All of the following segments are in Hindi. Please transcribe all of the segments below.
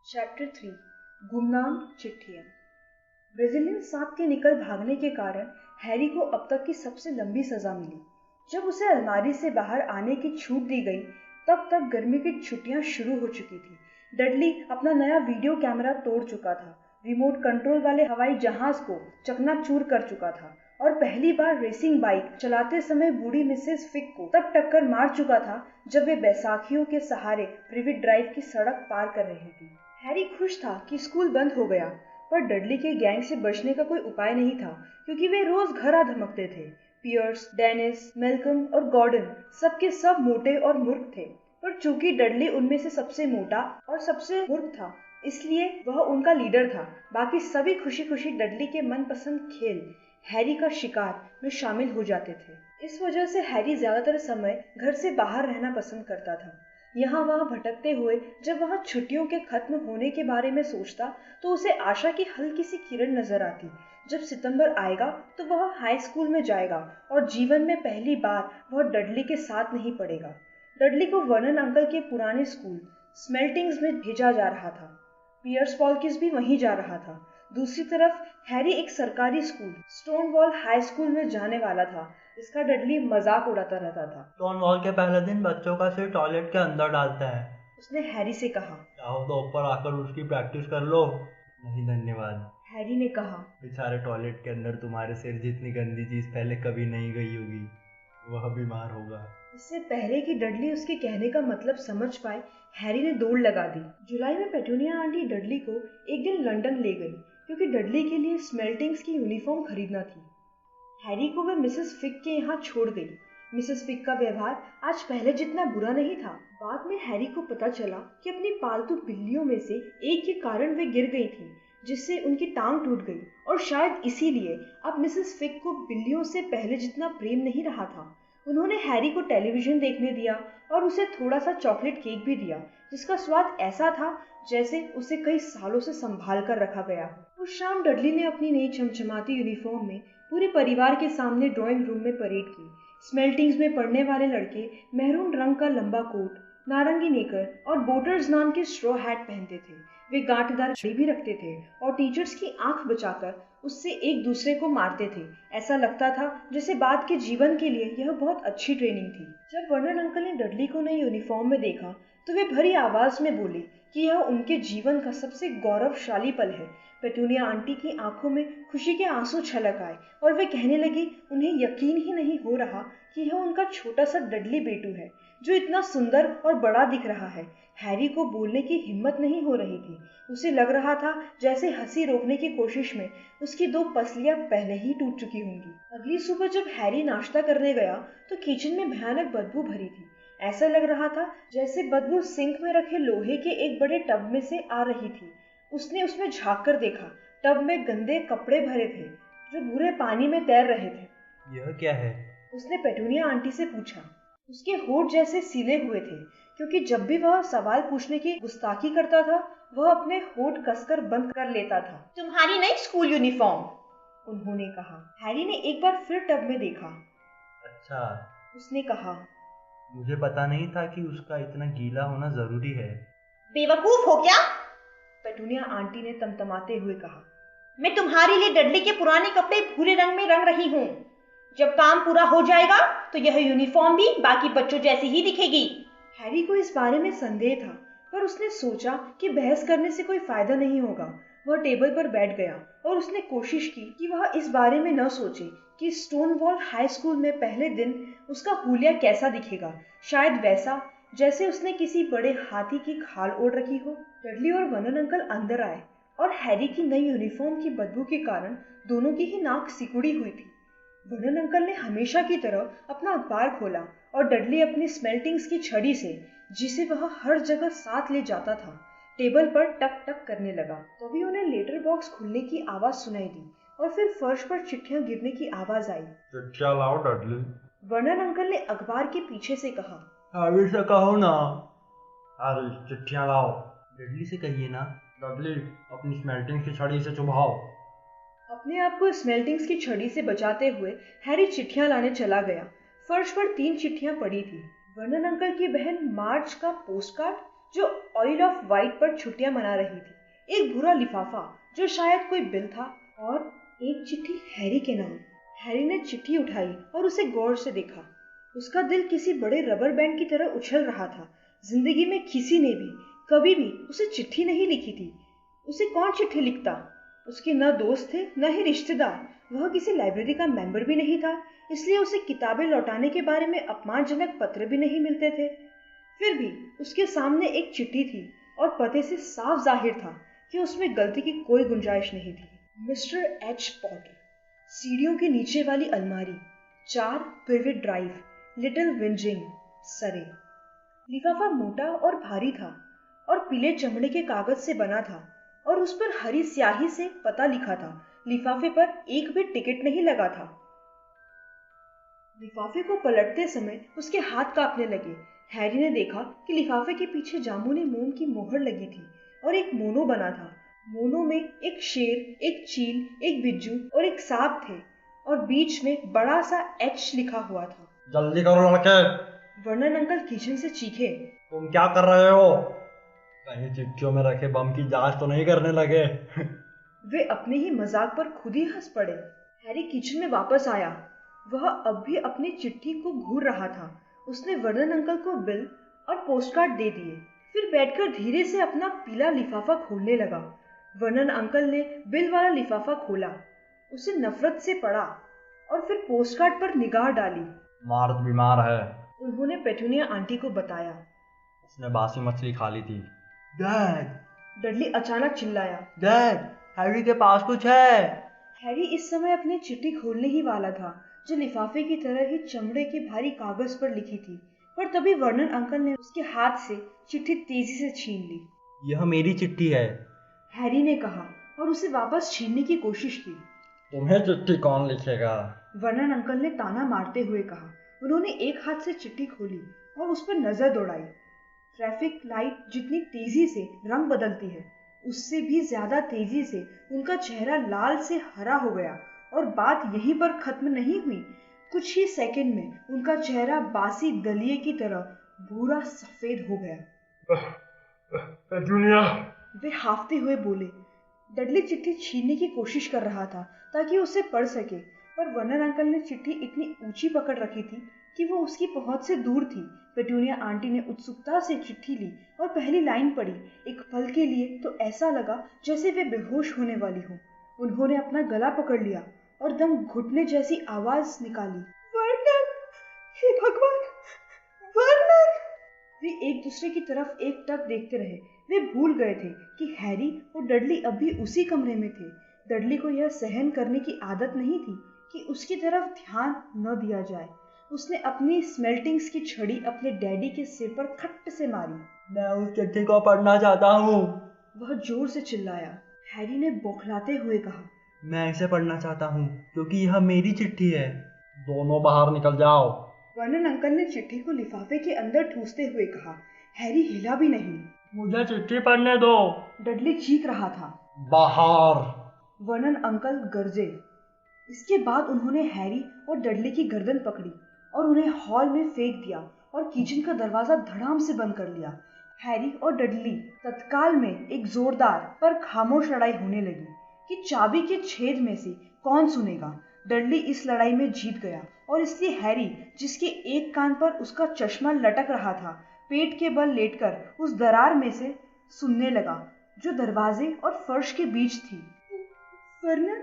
चैप्टर 3 गुमनाम चिट्ठियां। ब्राजीलियन सांप के निकल भागने के कारण हैरी को अब तक की सबसे लंबी सजा मिली। जब उसे अलमारी से बाहर आने की छूट दी गई तब तक गर्मी की छुट्टियां शुरू हो चुकी थी। डडली अपना नया वीडियो कैमरा तोड़ चुका था, रिमोट कंट्रोल वाले हवाई जहाज को चकनाचूर कर चुका था और पहली बार रेसिंग बाइक चलाते समय बूढ़ी मिसेस फिक को तब टक्कर मार चुका था जब वे बैसाखियों के सहारे प्रिविट ड्राइव की सड़क पार कर रही थी। हैरी खुश था कि स्कूल बंद हो गया, पर डडली के गैंग से बचने का कोई उपाय नहीं था क्योंकि वे रोज घर आ धमकते थे। पियर्स, डेनिस, मेल्कम और गॉर्डन सबके सब मोटे और मूर्ख थे, पर चूंकि डडली उनमें से सबसे मोटा और सबसे मूर्ख था इसलिए वह उनका लीडर था। बाकी सभी खुशी खुशी डडली के मनपसंद खेल हैरी का शिकार में शामिल हो जाते थे। इस वजह से हैरी ज्यादातर समय घर से बाहर रहना पसंद करता था। यहाँ वहाँ भटकते हुए जब वह छुट्टियों के खत्म होने के बारे में सोचता तो उसे आशा की हल्की सी किरण नजर आती। जब सितंबर आएगा तो वह हाई स्कूल में जाएगा और जीवन में पहली बार वह डडली के साथ नहीं पढ़ेगा। डडली को वर्नन अंकल के पुराने स्कूल स्मेल्टिंग्स में भेजा जा रहा था। पियर्स पॉलकिस भी वहीं जा रहा था। दूसरी तरफ हैरी एक सरकारी स्कूल स्टोनवॉल हाई स्कूल में जाने वाला था, जिसका डडली मजाक उड़ाता रहता था। स्टोनवॉल के पहले दिन बच्चों का सिर टॉयलेट के अंदर डालता है, उसने हैरी से कहा। चाहो तो ऊपर आकर उसकी प्रैक्टिस कर लो। नहीं धन्यवाद, हैरी ने कहा। बेचारे टॉयलेट के अंदर तुम्हारे सिर जितनी गंदी चीज पहले कभी नहीं गई होगी, वह बीमार होगा। इससे पहले कि डडली उसके कहने का मतलब समझ पाए, हैरी ने दौड़ लगा दी। जुलाई में पेटूनिया आंटी डडली को एक दिन लंदन ले गई क्योंकि डडली के लिए स्मेल्टिंग्स की यूनिफॉर्म खरीदना थी। हैरी को वह मिसेस फिक के यहाँ छोड़ गई। मिसेस फिक का व्यवहार आज पहले जितना बुरा नहीं था। बाद में हैरी को पता चला कि अपनी पालतू बिल्लियों में से एक के कारण वे गिर गई थी, जिससे उनकी टांग टूट गई और शायद इसीलिए अब मिसेस फिक को बिल्लियों से पहले जितना प्रेम नहीं रहा था। उन्होंने हैरी को टेलीविजन देखने दिया और उसे थोड़ा सा चॉकलेट केक भी दिया, जिसका स्वाद ऐसा था जैसे उसे कई सालों से संभाल कर रखा गया हो। उस शाम डडली ने अपनी नई चमचमाती यूनिफॉर्म में पूरे परिवार के सामने ड्राइंग रूम में परेड की। स्मेल्टिंग्स में पढ़ने वाले लड़के मैरून रंग का लंबा कोट, नारंगी नेकर और बोटर्स नाम के स्ट्रॉ हैट पहनते थे। वे गांठदार छड़ी भी रखते थे और टीचर्स की आंख बचाकर उससे एक दूसरे को मारते थे। ऐसा लगता था जैसे बाद के जीवन के लिए यह बहुत अच्छी ट्रेनिंग थी। जब वर्नन अंकल ने डडली को नई यूनिफॉर्म में देखा तो वे भरी आवाज में बोले कि यह उनके जीवन का सबसे गौरवशाली पल है। पेटूनिया आंटी की आंखों में खुशी के आंसू छलक आए और वे कहने लगी उन्हें यकीन ही नहीं हो रहा कि यह उनका छोटा सा डडली बेटू है जो इतना सुंदर और बड़ा दिख रहा है। हैरी को बोलने की हिम्मत नहीं हो रही थी। उसे लग रहा था जैसे हंसी रोकने की कोशिश में उसकी दो पसलियां पहले ही टूट चुकी होंगी। अगली सुबह जब हैरी नाश्ता करने गया तो किचन में भयानक बदबू भरी थी। ऐसा लग रहा था जैसे बदबू सिंक में रखे लोहे के एक बड़े टब में से आ रही थी। उसने उसमें झांक कर देखा। टब में गंदे कपड़े भरे थे जो बुरे पानी में तैर रहे थे। यह क्या है? उसने पेटूनिया आंटी से पूछा। उसके होठ जैसे सीले हुए थे क्योंकि जब भी वह सवाल पूछने की गुस्ताखी करता था वह अपने होठ कसकर बंद कर लेता था। तुम्हारी नई स्कूल यूनिफॉर्म, उन्होंने कहा। हैरी ने एक बार फिर टब में देखा। अच्छा, उसने कहा। मुझे पता नहीं था कि उसका इतना गीला होना जरूरी है। बेवकूफ हो क्या? पेटूनिया आंटी ने तमतमाते हुए कहा। मैं तुम्हारे लिए डडली के पुराने कपड़े भूरे रंग में रंग रही हूँ। जब काम पूरा हो जाएगा तो यह यूनिफॉर्म भी बाकी बच्चों जैसी ही दिखेगी। हैरी को इस बारे में संदेह था, पर उसने सोचा कि बहस करने से कोई फायदा नहीं होगा। वह टेबल पर बैठ गया और उसने कोशिश की कि वह इस बारे में न सोचे कि स्टोनवॉल हाई स्कूल में पहले दिन उसका हुलिया कैसा दिखेगा। शायद वैसा जैसे उसने किसी बड़े हाथी की खाल ओढ़ रखी हो। डडली और वर्नन अंकल अंदर आए और हैरी की नई यूनिफॉर्म की बदबू के कारण दोनों की ही नाक सिकुड़ी हुई थी। वर्नन अंकल ने हमेशा की तरह अपना अखबार खोला और डडली अपनी स्मेल्टिंग्स की छड़ी से, जिसे वह हर जगह साथ ले जाता था, टेबल पर टक टक करने लगा। तभी उन्हें लेटर बॉक्स खुलने की आवाज सुनाई दी और फिर फर्श पर चिट्ठियां गिरने की आवाज आई। चिट्ठियां लाओ डडली, वर्नन अंकल ने अखबार के पीछे से कहा। हैरी से कहो ना। हैरी, चिट्ठियां लाओ। डडली से कहिए ना। डडली, अपनी स्मेल्टिंग की छड़ी से चुभाओ। अपने आप को स्मेल्टिंग्स की छड़ी से बचाते हुए हैरी चिट्ठियां लाने चला गया। फर्श पर 3 चिट्ठियां पड़ी थी। वर्नन अंकल की बहन मार्ज का पोस्टकार्ड, जो ऑयल ऑफ वाइट पर छुट्टियां मना रही थी, एक बुरा लिफाफा जो शायद कोई बिल था और एक चिट्ठी हैरी के नाम। हैरी ने चिट्ठी उठाई और उसे गौर से देखा। उसका दिल किसी बड़े रबर बैंड की तरह उछल रहा था। जिंदगी में किसी ने भी कभी भी उसे चिट्ठी नहीं लिखी थी। उसे कौन चिट्ठी लिखता? उसके न दोस्त थे न ही रिश्तेदार। वह किसी लाइब्रेरी का मेंबर भी नहीं था, इसलिए उसे किताबें लौटाने के बारे में अपमानजनक पत्र भी नहीं मिलते थे। फिर भी उसके सामने एक चिट्ठी थी और पते से साफ जाहिर था कि उसमें गलती की कोई गुंजाइश नहीं थी। मिस्टर एच पॉटर, सीढ़ियों के नीचे वाली अलमारी, 4 प्रिवेट ड्राइव, लिटिल विंजिंग, सरे। लिफाफा मोटा और भारी था और पीले चमड़े के कागज से बना था और उस पर हरी स्याही से पता लिखा था। लिफाफे पर एक भी टिकट नहीं लगा था। लिफाफे को पलटते समय उसके हाथ कांपने लगे। हैरी ने देखा कि लिफाफे के पीछे जामुनी मोम की मोहर लगी थी और एक मोनो बना था। मोनो में एक शेर, एक चील, एक बिज्जू और एक सांप थे और बीच में बड़ा सा एच लिखा हुआ था। जल्दी करो लड़के। वर्नन अंकल किचन से चीखे। तुम क्या कर रहे हो? कहीं चिट्ठियों में रखे बम की जांच तो नहीं करने लगे? वे अपने ही मजाक पर खुद ही हंस पड़े। हैरी किचन में वापस आया। वह अब भी अपनी चिट्ठी को घूर रहा था। उसने वर्नन अंकल को बिल और पोस्टकार्ड दे दिए, फिर बैठकर धीरे से अपना पीला लिफाफा खोलने लगा। वर्नन अंकल ने बिल वाला लिफाफा खोला, उसे नफरत से पढ़ा और फिर पोस्टकार्ड पर निगाह डाली। मार्थ बीमार है। उन्होंने पेटूनिया आंटी को बताया। उसने बासी मछली खा ली थी। डैड! डडली अचानक चिल्लाया। डैड, हैरी के पास कुछ है। हैरी इस समय अपनी चिट्ठी खोलने ही वाला था, जो लिफाफे की तरह ही चमड़े के भारी कागज पर लिखी थी, पर तभी वर्नन अंकल ने उसके हाथ से चिट्ठी तेजी से छीन ली। यह मेरी चिट्ठी है, हैरी ने कहा और उसे वापस छीनने की कोशिश की। तुम्हें चिट्ठी कौन लिखेगा? वर्नन अंकल ने ताना मारते हुए कहा। उन्होंने एक हाथ से चिट्ठी खोली और उस पर नजर दौड़ाई। ट्रैफिक लाइट जितनी तेजी से रंग बदलती है, उससे भी ज्यादा तेजी से उनका चेहरा लाल से हरा हो गया। और बात यहीं पर खत्म नहीं हुई। कुछ ही सेकंड में उनका चेहरा बासी दलिये की तरह भूरा सफेद हो गया। पेटूनिया! वे हाफते हुए बोले। डडली चिट्ठी छीनने की कोशिश कर रहा था ताकि उसे पढ़ सके, पर वर्नन अंकल ने चिट्ठी इतनी ऊंची पकड़ रखी थी कि वो उसकी पहुंच से दूर थी। पेटूनिया आंटी ने उत्सुकता से चिट्ठी ली और पहली लाइन पढ़ी। एक पल के लिए तो ऐसा लगा जैसे वे बेहोश होने वाली हो। उन्होंने अपना गला पकड़ लिया और दम घुटने जैसी आवाज निकाली। वर्नन! हे भगवान! वर्नन! वे एक दूसरे की तरफ एकटक देखते रहे। वे भूल गए थे कि हैरी और डडली अभी उसी कमरे में थे। डडली को यह सहन करने की आदत नहीं थी कि उसकी तरफ ध्यान न दिया जाए। उसने अपनी स्मेल्टिंग्स की छड़ी अपने डैडी के सिर पर खट्ट से मारी। मैं उस चिट्ठी को पढ़ना चाहता हूँ, वह जोर से चिल्लाया। हैरी ने बौखलाते हुए कहा, मैं इसे पढ़ना चाहता हूँ क्योंकि यह मेरी चिट्ठी है। दोनों बाहर निकल जाओ। वर्नन अंकल ने चिट्ठी को लिफाफे के अंदर ठूसते हुए कहा। हैरी हिला भी नहीं। मुझे चिट्ठी पढ़ने दो। डडली चीख रहा था। बाहर! वर्नन अंकल गरजे। इसके बाद उन्होंने हैरी और डडली की गर्दन पकड़ी और उन्हें हॉल में फेंक दिया और किचन का दरवाजा धड़ाम से बंद कर लिया। हैरी और डडली तत्काल में एक जोरदार पर खामोश लड़ाई होने लगी कि चाबी के छेद में से कौन सुनेगा। डडली इस लड़ाई में जीत गया और इसलिए हैरी, जिसके एक कान पर उसका चश्मा लटक रहा था, पेट के बल लेटकर उस दरार में से सुनने लगा जो दरवाजे और फर्श के बीच थी। वर्नन,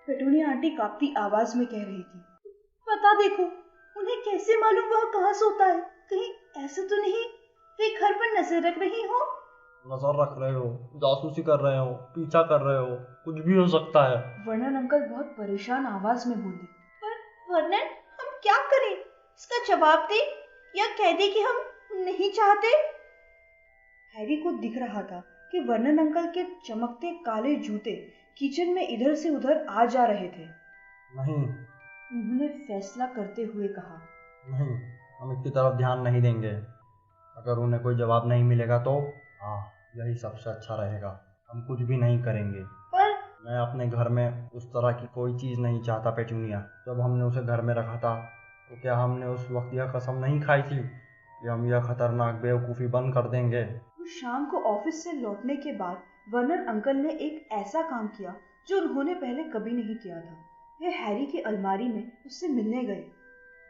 पेटूनिया आंटी कांपती आवाज में कह रही थी, पता देखो, उन्हें कैसे मालूम वह कहाँ सोता है? कहीं ऐसा तो नहीं वे घर पर नजर रख रही हो? नजर रख रहे हो, जासूसी कर रहे हो, पीछा कर रहे हो, कुछ भी हो सकता है। वर्नन अंकल बहुत परेशान आवाज में बोले। पर वर्नन, हम क्या करें? इसका जवाब दे या कह दे कि हम नहीं चाहते। हैरी को दिख रहा था कि वर्नन अंकल के चमकते काले जूते किचन में इधर से उधर आ जा रहे थे। नहीं, उन्होंने फैसला करते हुए कहा, नहीं, हम इसकी तरफ ध्यान नहीं देंगे। अगर उन्हें कोई जवाब नहीं मिलेगा तो हाँ, यही सबसे अच्छा रहेगा। हम कुछ भी नहीं करेंगे। पर मैं अपने घर में उस तरह की कोई चीज़ नहीं चाहता पेटूनिया। जब हमने उसे घर में रखा था तो क्या हमने उस वक्त यह कसम नहीं खाई थी कि हम यह खतरनाक बेवकूफ़ी बंद कर देंगे। उस शाम को ऑफिस से लौटने के बाद वर्नन अंकल ने एक ऐसा काम किया जो उन्होंने पहले कभी नहीं किया था। वे हैरी की अलमारी में उससे मिलने गए।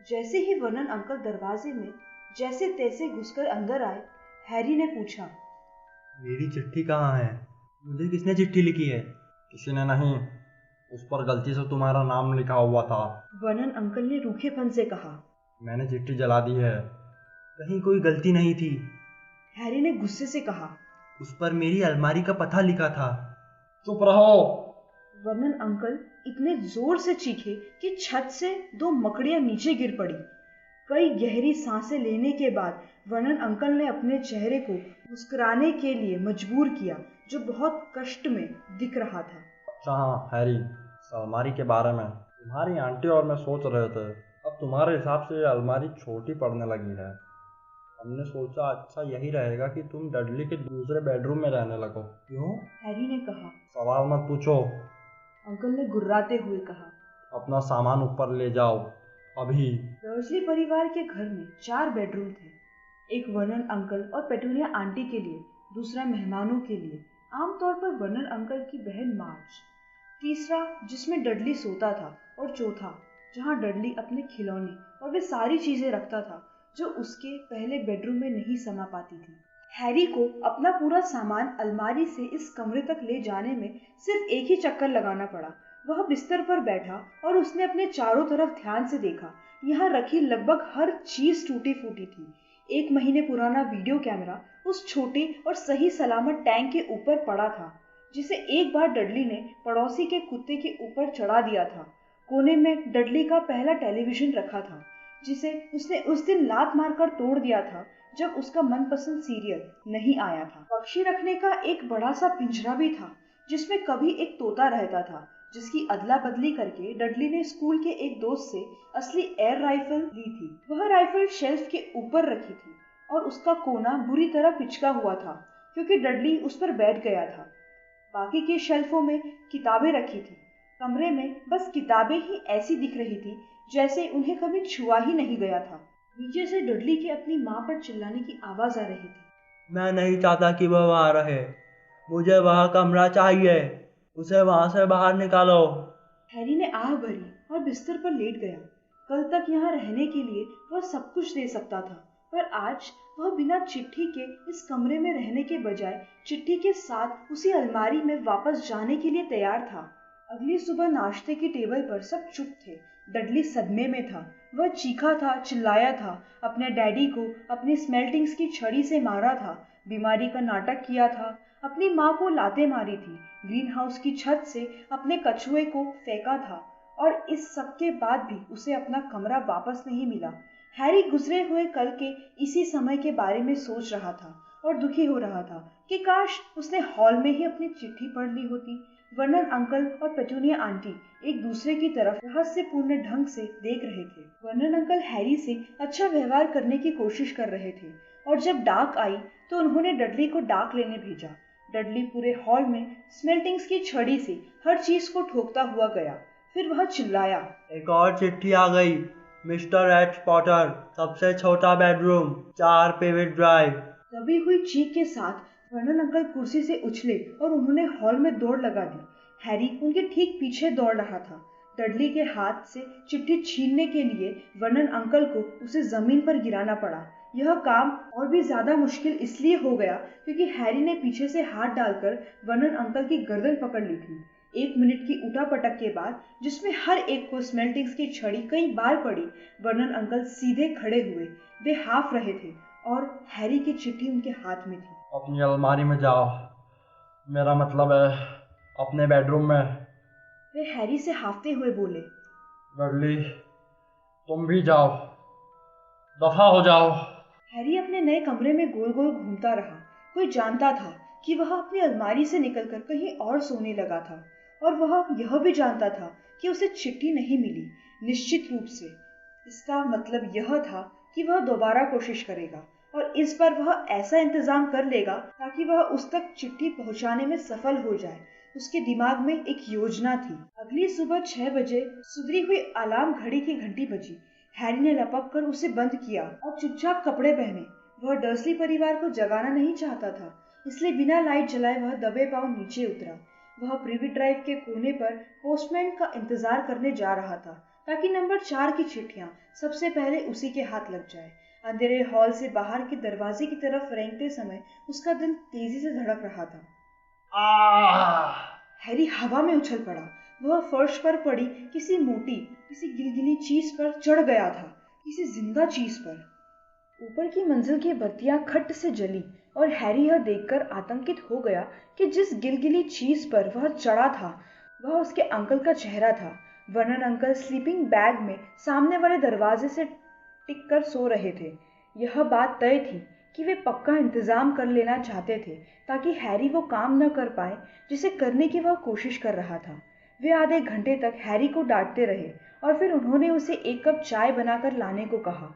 जैसे ही वर्नन अंकल दरवाजे में जैसे तैसे घुसकर अंदर आए, हैरी ने पूछा, मेरी चिट्ठी कहाँ है? मुझे किसने चिट्ठी लिखी है? किसी ने नहीं, उस पर गलती से तुम्हारा नाम लिखा हुआ था। वर्नन अंकल ने रूखेपन से कहा। मैंने चिट्ठी जला दी है, कहीं कोई गलती नहीं थी। हैरी ने गुस्से से कहा, उस पर मेरी अलमारी का पता लिखा था। चुप रहो। वर्नन अंकल इतने जोर से चीखे कि छत से 2 मकड़ियां नीचे गिर पड़ी। कई गहरी सांसें लेने के बाद वर्नन अंकल ने अपने चेहरे को मुस्कुराने के लिए मजबूर किया, जो बहुत कष्ट में दिख रहा था। अच्छा हाँ हैरी, इस अलमारी के बारे में तुम्हारी आंटी और मैं सोच रहे थे। अब तुम्हारे हिसाब से ये अलमारी छोटी पड़ने लगी है। हमने सोचा अच्छा यही रहेगा कि तुम डडली के दूसरे बेडरूम में रहने लगो। क्यों? हैरी ने कहा। सवाल मत पूछो। अंकल ने गुर्राते हुए कहा। अपना सामान ऊपर ले जाओ अभी। डर्सली परिवार के घर में 4 बेडरूम थे। एक वर्नन अंकल और पेटूनिया आंटी के लिए, दूसरा मेहमानों के लिए, आमतौर पर वर्नन अंकल की बहन मार्च, तीसरा जिसमें डडली सोता था, और चौथा जहां डडली अपने खिलौने और वे सारी चीजें रखता था जो उसके पहले बेडरूम में नहीं समा पाती थी। हैरी को अपना पूरा सामान अलमारी से इस कमरे तक ले जाने में सिर्फ एक ही चक्कर लगाना पड़ा। वह बिस्तर पर बैठा और उसने अपने चारों तरफ ध्यान से देखा। यहाँ रखी लगभग हर चीज टूटी फूटी थी। 1 महीने पुराना वीडियो कैमरा उस छोटे और सही सलामत टैंक के ऊपर पड़ा था, जिसे एक बार डडली ने पड़ोसी के कुत्ते के ऊपर चढ़ा दिया था। कोने में डडली का पहला टेलीविजन रखा था, जिसे उसने उस दिन लात मारकर तोड़ दिया था जब उसका मनपसंद सीरियल नहीं आया था। पक्षी रखने का एक बड़ा सा पिंजरा भी था, जिसमें कभी एक तोता रहता था, जिसकी अदला बदली करके डडली ने स्कूल के एक दोस्त से असली एयर राइफल ली थी। वह राइफल शेल्फ के ऊपर रखी थी और उसका कोना बुरी तरह पिचका हुआ था क्योंकि डडली उस पर बैठ गया था। बाकी के शेल्फों में किताबें रखी थी। कमरे में बस किताबें ही ऐसी दिख रही थी जैसे उन्हें कभी छुआ ही नहीं गया था। नीचे से डडली के अपनी माँ पर चिल्लाने की आवाज आ रही थी। मैं नहीं चाहता कि वह वहाँ रहे। मुझे वह कमरा चाहिए। उसे वहाँ से बाहर निकालो। हैरी ने आह भरी और बिस्तर पर लेट गया। कल तक यहाँ रहने के लिए वह सब कुछ दे सकता था, पर आज वह बिना चिट्ठी के इस कमरे में रहने के बजाय चिट्ठी के साथ उसी अलमारी में वापस जाने के लिए तैयार था। अगली सुबह नाश्ते की टेबल पर सब चुप थे। डडली सदमे में था। वह चीखा था, चिल्लाया था, अपने डैडी को अपनी स्मेल्टिंग्स की छड़ी से मारा था, बीमारी का नाटक किया था, अपनी माँ को लातें मारी थी, ग्रीन हाउस की छत से अपने कछुए को फेंका था, और इस सब के बाद भी उसे अपना कमरा वापस नहीं मिला। हैरी गुजरे हुए कल के इसी समय के बारे में सोच रहा था और दुखी हो रहा था कि काश उसने हॉल में ही अपनी चिट्ठी पढ़ ली होती। वर्नन अंकल और पेटूनिया आंटी एक दूसरे की तरफ रहस्यपूर्ण ढंग से देख रहे थे। वर्नन अंकल हैरी से अच्छा व्यवहार करने की कोशिश कर रहे थे और जब डाक आई तो उन्होंने डडली को डाक लेने भेजा। डडली पूरे हॉल में स्मेल्टिंग्स की छड़ी से हर चीज को ठोकता हुआ गया। फिर वह चिल्लाया, एक और चिट्ठी आ गई। मिस्टर एच पॉटर, सबसे छोटा बेडरूम, 4 पेविट ड्राइव। दबी हुई चीख के साथ वर्नन अंकल कुर्सी से उछले और उन्होंने हॉल में दौड़ लगा दी। हैरी उनके ठीक पीछे दौड़ रहा था। डडली के हाथ से चिट्ठी छीनने के लिए वर्नन अंकल को उसे जमीन पर गिराना पड़ा। यह काम और भी ज्यादा मुश्किल इसलिए हो गया क्योंकि हैरी ने पीछे से हाथ डालकर वर्नन अंकल की गर्दन पकड़ ली थी। 1 मिनट की उठापटक के बाद, जिसमें हर एक को स्मेल्टिंग्स की छड़ी कई बार पड़ी, वर्नन अंकल सीधे खड़े हुए। वे हाफ रहे थे और हैरी की चिट्ठी उनके हाथ में थी। अपनी अलमारी में जाओ। मेरा मतलब है अपने बेडरूम में। वे हैरी से हाफते हुए बोले। डडली, तुम भी जाओ, दफा हो जाओ। हैरी अपने नए कमरे में गोल गोल घूमता रहा। कोई जानता था कि वह अपनी अलमारी से निकलकर कहीं और सोने लगा था, और वह यह भी जानता था कि उसे चिट्ठी नहीं मिली। निश्चित रूप से इसका मतलब यह था कि वह दोबारा कोशिश करेगा और इस बार वह ऐसा इंतजाम कर लेगा ताकि वह उस तक चिट्ठी पहुंचाने में सफल हो जाए। उसके दिमाग में एक योजना थी। अगली सुबह 6 बजे सुधरी हुई अलार्म घड़ी की घंटी बजी। हैरी ने लपक कर उसे बंद किया और चुपचाप कपड़े पहने। वह डर्सली परिवार को जगाना नहीं चाहता था, इसलिए बिना लाइट जलाए वह दबे पांव नीचे उतरा। वह प्रिवी ड्राइव के कोने पर पोस्टमैन का इंतजार करने जा रहा था, ताकि नंबर 4 की चिट्ठियां सबसे पहले उसी के हाथ लग जाए। अंधेरे हॉल से बाहर के दरवाजे की तरफ रेंगते समय उसका दिल तेजी से धड़क रहा था। हैरी हवा में उछल पड़ा। वह फर्श पर पड़ी किसी गिलगिली चीज पर चढ़ गया था, किसी जिंदा चीज पर। ऊपर की मंजिल की बत्तियां खट से जली और हैरी यह देखकर आतंकित हो गया कि जिस गिलगिली चीज पर वह चढ़ा था वह उसके अंकल का चेहरा था। वर्नन अंकल स्लीपिंग बैग में सामने वाले दरवाजे से टिक कर सो रहे थे। यह बात तय थी कि वे पक्का इंतजाम कर लेना चाहते थे ताकि हैरी वो काम न कर पाए जिसे करने की वह कोशिश कर रहा था। वे आधे घंटे तक हैरी को डांटते रहे और फिर उन्होंने उसे एक कप चाय बनाकर लाने को कहा।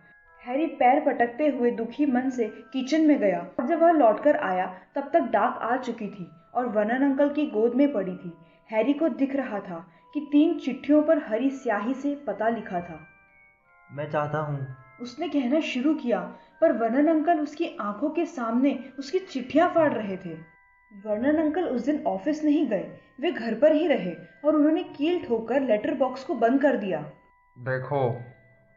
हैरी पैर पटकते हुए दुखी मन से किचन में गया और जब वह लौटकर आया तब तक डाक आ चुकी थी और वर्नन अंकल की गोद में पड़ी थी। हैरी को दिख रहा था कि 3 चिट्ठियों पर हरी स्याही से पता लिखा था। मैं चाहता हूँ, उसने कहना शुरू किया, पर वर्नन अंकल उसकी आंखों के सामने उसकी चिट्ठियां फाड़ रहे थे। वर्नन अंकल उस दिन ऑफिस नहीं गए, वे घर पर ही रहे और उन्होंने कील ठोककर लेटर बॉक्स को बंद कर दिया। देखो,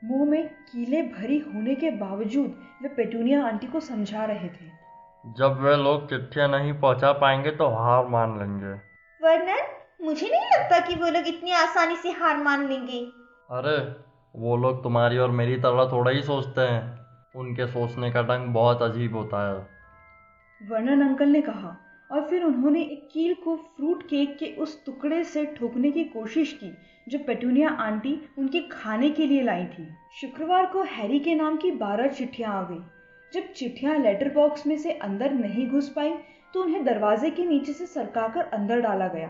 मुंह में कीलें भरी होने के बावजूद वे पेटूनिया आंटी को समझा रहे थे। जब वे लोग चिट्ठियां नहीं पहुंचा पाएंगे तो हार मान लेंगे। वर्नन, मुझे नहीं लगता कि वो लोग इतनी आसानी से हार मान लेंगे। अरे, वो लोग तुम्हारी और मेरी तरह थोड़ा ही सोचते हैं। उनके सोचने का ढंग बहुत अजीब होता है, वर्नन अंकल ने कहा और फिर उन्होंने एक कील को फ्रूट केक के उस टुकड़े से ठोकने की कोशिश की जो पेटूनिया आंटी उनके खाने के लिए लाई थी। शुक्रवार को हैरी के नाम की 12 चिट्ठियां आ गई। जब चिट्ठियां लेटर बॉक्स में से अंदर नहीं घुस पाई तो उन्हें दरवाजे के नीचे से सरकाकर अंदर डाला गया।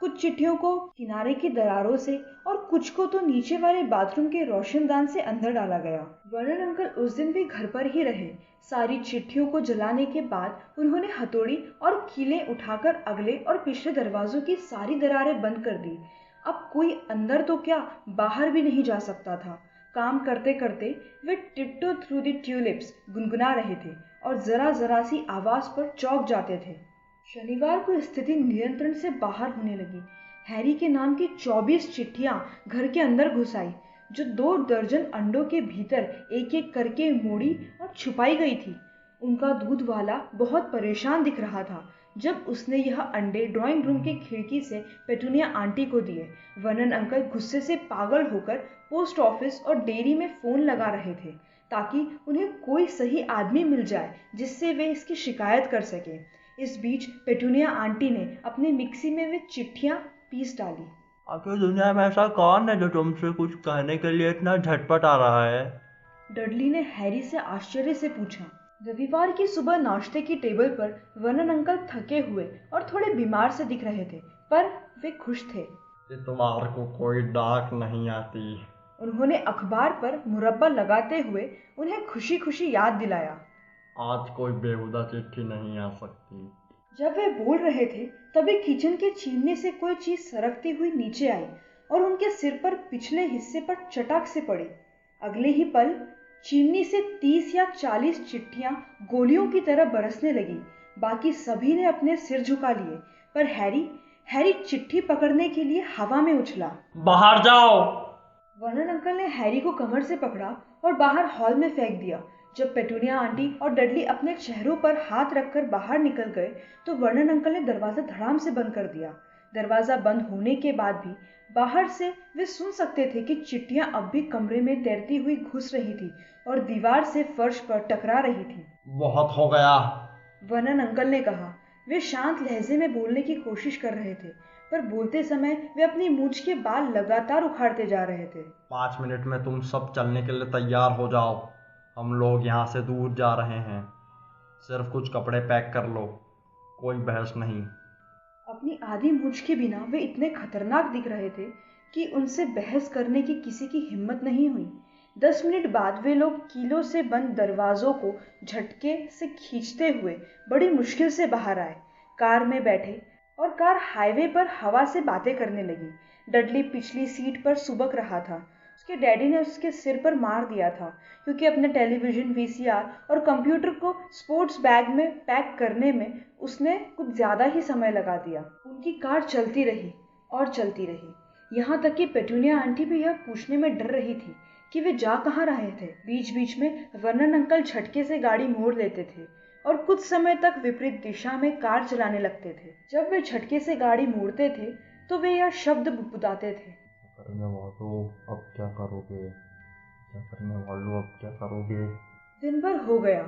कुछ चिट्ठियों को किनारे की दरारों से और कुछ को तो नीचे वाले बाथरूम के रोशनदान से अंदर डाला गया। वर्नन अंकल उस दिन भी घर पर ही रहे। सारी चिट्ठियों को जलाने के बाद उन्होंने हथौड़ी और कीलें उठाकर अगले और पिछले दरवाजों की सारी दरारें बंद कर दी। अब कोई अंदर तो क्या बाहर भी नहीं जा सकता था। काम करते करते वे टिप्टो थ्रू द ट्यूलिप्स गुनगुना रहे थे और जरा जरा सी आवाज पर चौंक जाते थे। शनिवार को स्थिति नियंत्रण से बाहर होने लगी। हैरी के नाम की 24 चिट्ठियां घर के अंदर घुस आई, जो 2 दर्जन अंडों के भीतर एक एक करके मोड़ी और छुपाई गई थी। उनका दूध वाला बहुत परेशान दिख रहा था जब उसने यह अंडे ड्राइंग रूम की खिड़की से पेटूनिया आंटी को दिए। वर्नन अंकल गुस्से से पागल होकर पोस्ट ऑफिस और डेयरी में फोन लगा रहे थे ताकि उन्हें कोई सही आदमी मिल जाए जिससे वे इसकी शिकायत कर सके। इस बीच पेटूनिया आंटी ने अपनी मिक्सी में वे चिट्ठियां पीस डाली। आखिर दुनिया में ऐसा कौन है जो तुमसे कुछ कहने के लिए इतना झटपट आ रहा है? डडली ने हैरी से आश्चर्य से पूछा। रविवार की सुबह नाश्ते की टेबल पर वर्नन अंकल थके हुए और थोड़े बीमार से दिख रहे थे, पर वे खुश थे। तुम्हारे को कोई डाक नहीं आती? उन्होंने अखबार पर मुरब्बा लगाते हुए उन्हें खुशी खुशी याद दिलाया। आज कोई बेहुदा चिट्ठी नहीं आ सकती। जब वे बोल रहे थे तभी किचन के चीमने से कोई चीज सरकती हुई नीचे आई और उनके सिर पर पिछले हिस्से पर चटाक से पड़ी। अगले ही पल चिमनी से 30 या 40 चिट्ठियां गोलियों की तरह बरसने लगी। बाकी सभी ने अपने सिर झुका लिए, पर हैरी चिट्ठी पकड़ने के लिए हवा में उछला। बाहर जाओ! वर्नन अंकल ने हैरी को कमर से पकड़ा और बाहर हॉल में फेंक दिया। जब पेटूनिया आंटी और डडली अपने चेहरों पर हाथ रखकर बाहर निकल गए तो वर्नन अंकल ने दरवाजा धड़ाम से बंद कर दिया। दरवाजा बंद होने के बाद भी बाहर से वे सुन सकते थे कि चिट्ठियां अब भी कमरे में तैरती हुई घुस रही थी और दीवार से फर्श पर टकरा रही थी। बहुत हो गया, वर्नन अंकल ने कहा। वे शांत लहजे में बोलने की कोशिश कर रहे थे, पर बोलते समय वे अपनी मूंछ के बाल लगातार उखाड़ते जा रहे थे। 5 मिनट में तुम सब चलने के लिए तैयार हो जाओ। हम लोग यहाँ से दूर जा रहे हैं। सिर्फ कुछ कपड़े पैक कर लो, कोई बहस नहीं। अपनी आधी मूंछ के बिना वे इतने खतरनाक दिख रहे थे कि उनसे बहस करने की किसी की हिम्मत नहीं हुई। 10 मिनट बाद वे लोग कीलों से बंद दरवाजों को झटके से खींचते हुए बड़ी मुश्किल से बाहर आए। कार में बैठे और कार हाईवे पर हवा से बातें करने लगी। डडली पिछली सीट पर सुबक रहा था। उसके डैडी ने उसके सिर पर मार दिया था क्योंकि अपने टेलीविज़न, वीसीआर और कंप्यूटर को स्पोर्ट्स बैग में पैक करने में उसने कुछ ज़्यादा ही समय लगा दिया। उनकी कार चलती रही और चलती रही, यहाँ तक कि पेटूनिया आंटी भी यह पूछने में डर रही थी कि वे जा कहाँ रहे थे। बीच बीच में वर्नन अंकल झटके से गाड़ी मोड़ लेते थे और कुछ समय तक विपरीत दिशा में कार चलाने लगते थे। जब वे झटके से गाड़ी मोड़ते थे तो वे यह शब्द बुदबुदाते थे, करने वालों अब क्या करोगे, क्या करने वालों अब क्या करोगे। दिन भर हो गया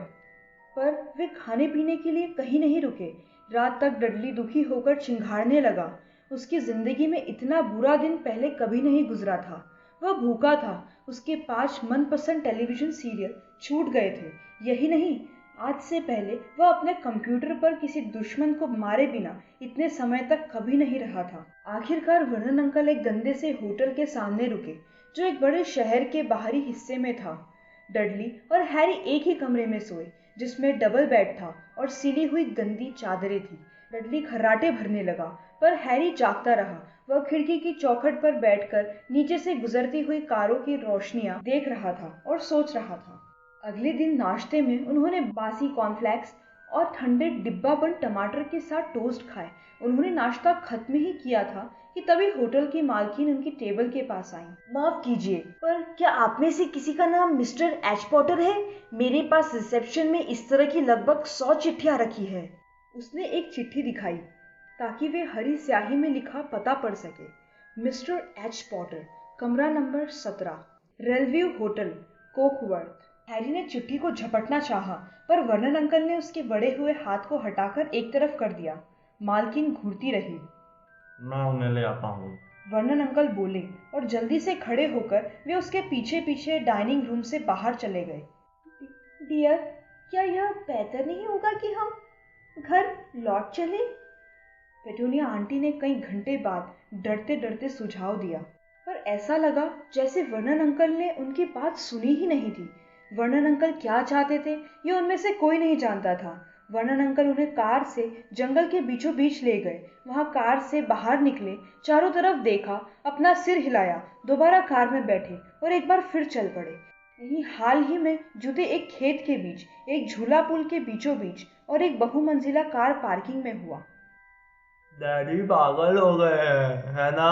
पर वे खाने पीने के लिए कहीं नहीं रुके। रात तक डडली दुखी होकर चिंघाड़ने लगा। उसकी जिंदगी में इतना बुरा दिन पहले कभी नहीं गुजरा था। वह भूखा था। उसके 5 मनपसंद टेलीविजन सीरियल छूट गए थे। यही नहीं, आज से पहले वह अपने कंप्यूटर पर किसी दुश्मन को मारे बिना इतने समय तक कभी नहीं रहा था। आखिरकार वर्नन अंकल एक गंदे से होटल के सामने रुके जो एक बड़े शहर के बाहरी हिस्से में था। डडली और हैरी एक ही कमरे में सोए जिसमें डबल बेड था और सिली हुई गंदी चादरें थी। डडली खर्राटे भरने लगा पर हैरी जागता रहा। वह खिड़की की चौखट पर बैठकर नीचे से गुजरती हुई कारों की रोशनियां देख रहा था और सोच रहा था। अगले दिन नाश्ते में उन्होंने बासी कॉर्नफ्लेक्स और ठंडे डिब्बा बंद टमाटर के साथ टोस्ट खाए। उन्होंने नाश्ता खत्म ही किया था कि तभी होटल की मालकिन उनकी टेबल के पास आई। माफ कीजिए, पर क्या आप में से किसी का नाम मिस्टर एच पॉटर है? मेरे पास रिसेप्शन में इस तरह की लगभग 100 चिट्ठियां रखी है। उसने एक चिट्ठी दिखाई ताकि वे हरी स्याही में लिखा पता पढ़ सके। मिस्टर एच पॉटर, कमरा नंबर 17, रेलव्यू होटल, कोकवर्थ। हैरी ने चिट्ठी को झपटना चाहा पर वर्नन अंकल ने उसके बड़े हुए हाथ को हटाकर एक तरफ कर दिया। मालकिन घूरती रही। मैं उन्हें ले आता हूँ, वर्नन अंकल बोले और जल्दी से खड़े होकर वे उसके पीछे पीछे डाइनिंग रूम से बाहर चले गए। डियर, क्या यह बेहतर नहीं होगा कि हम घर लौट चले? पेटूनिया आंटी ने कई घंटे बाद डरते डरते सुझाव दिया, पर ऐसा लगा जैसे वर्नन अंकल ने उनकी बात सुनी ही नहीं थी। वर्नन अंकल क्या चाहते थे ये उनमें से कोई नहीं जानता था। वर्नन अंकल उन्हें कार से जंगल के बीचों बीच ले गए। वहां कार से बाहर निकले, चारों तरफ देखा, अपना सिर हिलाया, दोबारा कार में बैठे और एक बार फिर चल पड़े। यही हाल ही में जुते एक खेत के बीच, एक झूला पुल के बीचों बीच और एक बहुमंजिला कार पार्किंग में हुआ। डैडी पागल हो गए हैं, है ना?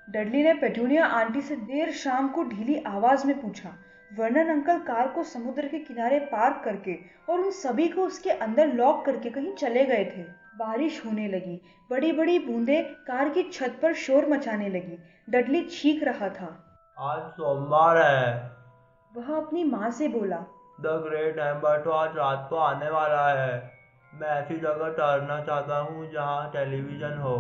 डडली ने पेटूनिया आंटी से देर शाम को ढीली आवाज में पूछा। वर्नन अंकल कार को समुद्र के किनारे पार्क करके और उन सभी को उसके अंदर लॉक करके कहीं चले गए थे। बारिश होने लगी। बड़ी बड़ी बूंदें कार की छत पर शोर मचाने लगी। डडली चीख रहा था। आज सोमवार है। वह अपनी माँ से बोला, द ग्रेट एम्बर तो आज रात को आने वाला है। मैं ऐसी जगह ठहरना चाहता हूँ जहाँ टेलीविजन हो।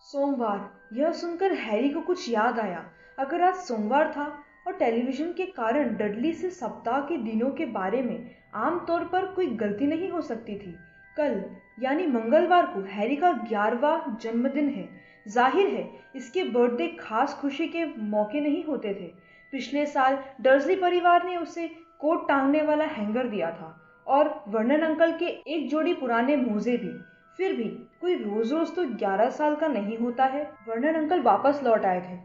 सोमवार। यह सुनकर हैरी को कुछ याद आया। अगर आज सोमवार था और टेलीविजन के कारण डडली से सप्ताह के दिनों के बारे में आमतौर पर कोई गलती नहीं हो सकती थी। कल यानी मंगलवार को हैरी का 11वां जन्मदिन है। जाहिर है इसके बर्थडे खास खुशी के मौके नहीं होते थे। पिछले साल डर्सली परिवार ने उसे कोट टांगने वाला हैंगर दिया था और वर्नन अंकल के एक जोड़ी पुराने मोजे भी। फिर भी कोई रोज रोज तो 11 साल का नहीं होता है। वर्नन अंकल वापस लौट आए थे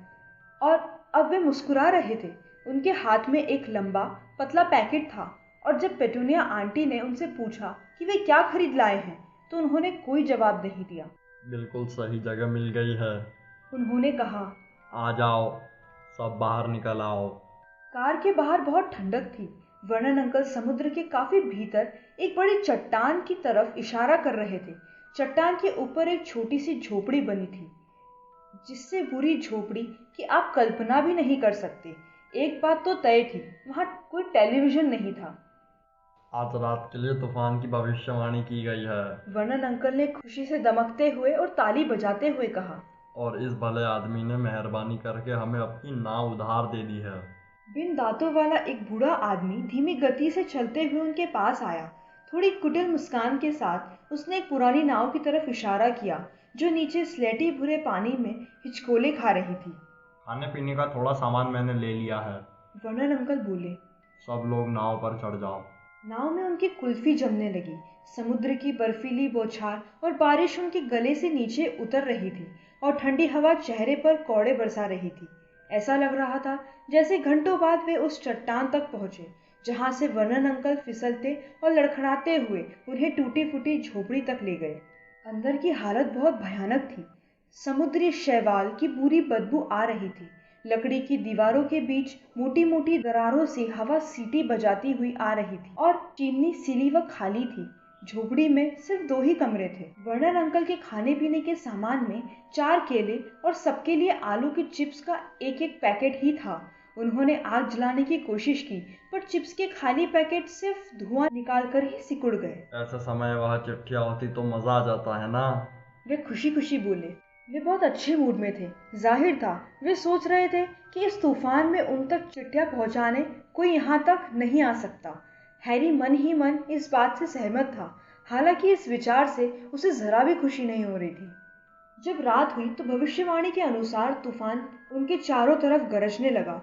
और अब वे मुस्कुरा रहे थे। उनके हाथ में एक लंबा पतला पैकेट था और जब पेटूनिया आंटी ने उनसे पूछा कि वे क्या खरीद लाए हैं तो उन्होंने कोई जवाब नहीं दिया। बिल्कुल सही जगह मिल गई है, उन्होंने कहा। आ जाओ, सब बाहर निकल आओ। कार के बाहर बहुत ठंडक थी। वर्नन अंकल समुद्र के काफी भीतर एक बड़ी चट्टान की तरफ इशारा कर रहे थे। चट्टान के ऊपर एक छोटी सी झोपड़ी बनी थी, जिससे बुरी झोपड़ी की आप कल्पना भी नहीं कर सकते। एक बात तो तय थी, वहां कोई टेलीविजन नहीं था। आज रात के लिए तूफान की भविष्यवाणी की गई है, वर्नन अंकल ने खुशी से दमकते हुए और ताली बजाते हुए कहा। और इस भले आदमी ने मेहरबानी करके हमें अपनी नाव उधार दे दी है। बिन दांतों वाला एक बूढ़ा आदमी धीमी गति से चलते हुए उनके पास आया। थोड़ी कुटिल मुस्कान के साथ उसने एक पुरानी नाव की तरफ इशारा किया जो नीचे स्लेटी भूरे पानी में हिचकोले खा रही थी। खाने पीने का थोड़ा सामान मैंने ले लिया है। वर्नन अंकल बोले। सब लोग नाव पर चढ़ जाओ। नाव में उनकी कुल्फी जमने लगी। समुद्र की बर्फीली बौछार और बारिश उनके गले से नीचे उतर रही थी और ठंडी हवा चेहरे पर कौड़े बरसा रही थी। ऐसा लग रहा था जैसे घंटों बाद वे उस चट्टान तक पहुंचे जहां से वर्नन अंकल फिसलते और लड़खड़ाते हुए उन्हें टूटी फूटी झोपड़ी तक ले गए। अंदर की हालत बहुत भयानक थी। समुद्री शैवाल की बुरी बदबू आ रही थी। लकड़ी की दीवारों के बीच मोटी मोटी दरारों से हवा सीटी बजाती हुई आ रही थी और चिमनी सिली व खाली थी। झोपड़ी में सिर्फ 2 ही कमरे थे। वर्नन अंकल के खाने पीने के सामान में 4 केले और सबके लिए आलू की चिप्स का एक एक पैकेट ही था। उन्होंने आग जलाने की कोशिश की पर चिप्स के खाली पैकेट सिर्फ धुआं निकालकर ही सिकुड़ गए। ऐसे समय वह चिट्ठियाँ होती तो मजा आ जाता है ना। वे खुशी खुशी बोले। वे बहुत अच्छे मूड में थे। जाहिर था वे सोच रहे थे कि इस तूफान में उन तक चिट्ठियां पहुंचाने कोई यहाँ तक नहीं आ सकता। हैरी मन ही मन इस बात से सहमत था, हालांकि इस विचार से उसे जरा भी खुशी नहीं हो रही थी। जब रात हुई तो भविष्यवाणी के अनुसार तूफान उनके चारों तरफ गरजने लगा।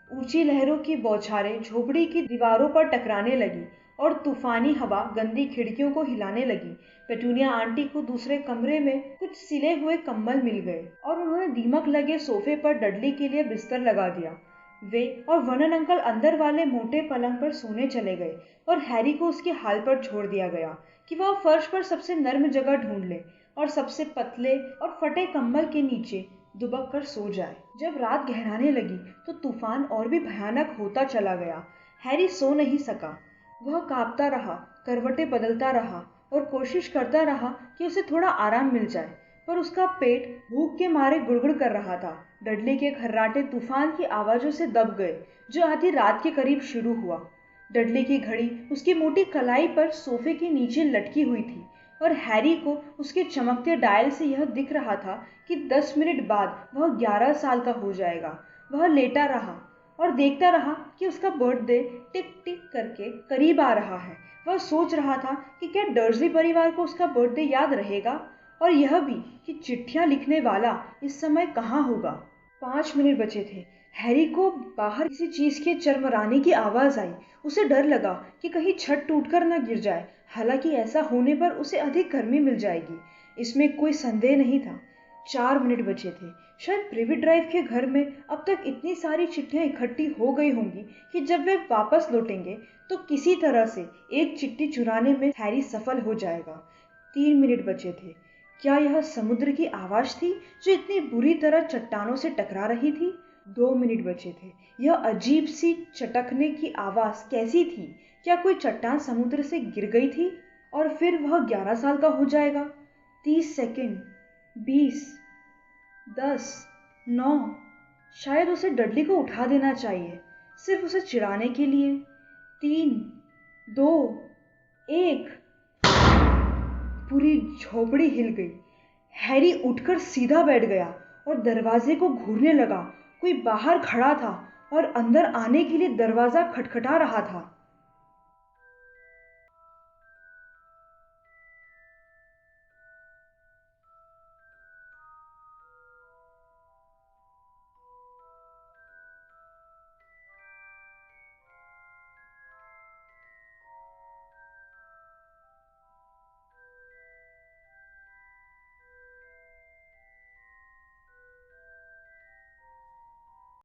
ऊंची लहरों की बौछारें झोपड़ी की दीवारों पर टकराने लगी और तूफानी हवा गंदी खिड़कियों को हिलाने लगी। पेटूनिया आंटी को दूसरे कमरे में कुछ सिले हुए कंबल मिल गए और उन्होंने दीमक लगे सोफे पर डडली के लिए बिस्तर लगा दिया। वे और वर्नन अंकल अंदर वाले मोटे पलंग पर सोने चले गए और हैरी को उसके हाल पर छोड़ दिया गया कि वह फर्श पर सबसे नर्म जगह ढूंढ ले और सबसे पतले और फटे कंबल के नीचे दुबक कर सो जाए। जब रात गहराने लगी तो तूफान और भी भयानक होता चला गया। हैरी सो नहीं सका। वह कांपता रहा, करवटें बदलता रहा और कोशिश करता रहा कि उसे थोड़ा आराम मिल जाए, पर उसका पेट भूख के मारे गुड़गुड़ कर रहा था। डडली के खर्राटे तूफान की आवाजों से दब गए जो आधी रात के करीब शुरू हुआ। डडली की घड़ी उसकी मोटी कलाई पर सोफे के नीचे लटकी हुई थी और हैरी को उसके चमकते डायल से यह दिख रहा था कि 10 मिनट बाद वह 11 साल का हो जाएगा। वह लेटा रहा और देखता रहा कि उसका बर्थडे टिक टिक करके करीब आ रहा है। वह सोच रहा था कि क्या डर्जली परिवार को उसका बर्थडे याद रहेगा और यह भी कि चिट्ठियां लिखने वाला इस समय कहाँ होगा। 5 मिनट बचे थे। हैरी को बाहर किसी चीज के चरमराने की आवाज आई। उसे डर लगा कि कहीं छत टूटकर न गिर जाए, हालांकि ऐसा होने पर उसे अधिक गर्मी मिल जाएगी, इसमें कोई संदेह नहीं था। 4 मिनट बचे थे। शायद प्रिविट ड्राइव के घर में अब तक इतनी सारी चिट्ठियां इकट्ठी हो गई होंगी कि जब वे वापस लौटेंगे तो किसी तरह से एक चिट्ठी चुराने में हैरी सफल हो जाएगा। 3 मिनट बचे थे। क्या यह समुद्र की आवाज थी जो इतनी बुरी तरह चट्टानों से टकरा रही थी? 2 मिनट बचे थे। यह अजीब सी चटकने की आवाज कैसी थी? क्या कोई चट्टान समुद्र से गिर गई थी और फिर वह 11 साल का हो जाएगा? 30 सेकंड, 20, 10, 9। शायद उसे डडली को उठा देना चाहिए, सिर्फ उसे चिढ़ाने के लिए। 3, 2, 1। पूरी झोपड़ी हिल गई। हैरी उठकर सीधा बैठ गया और दरवाजे को घूरने लगा। कोई बाहर खड़ा था और अंदर आने के लिए दरवाजा खटखटा रहा था।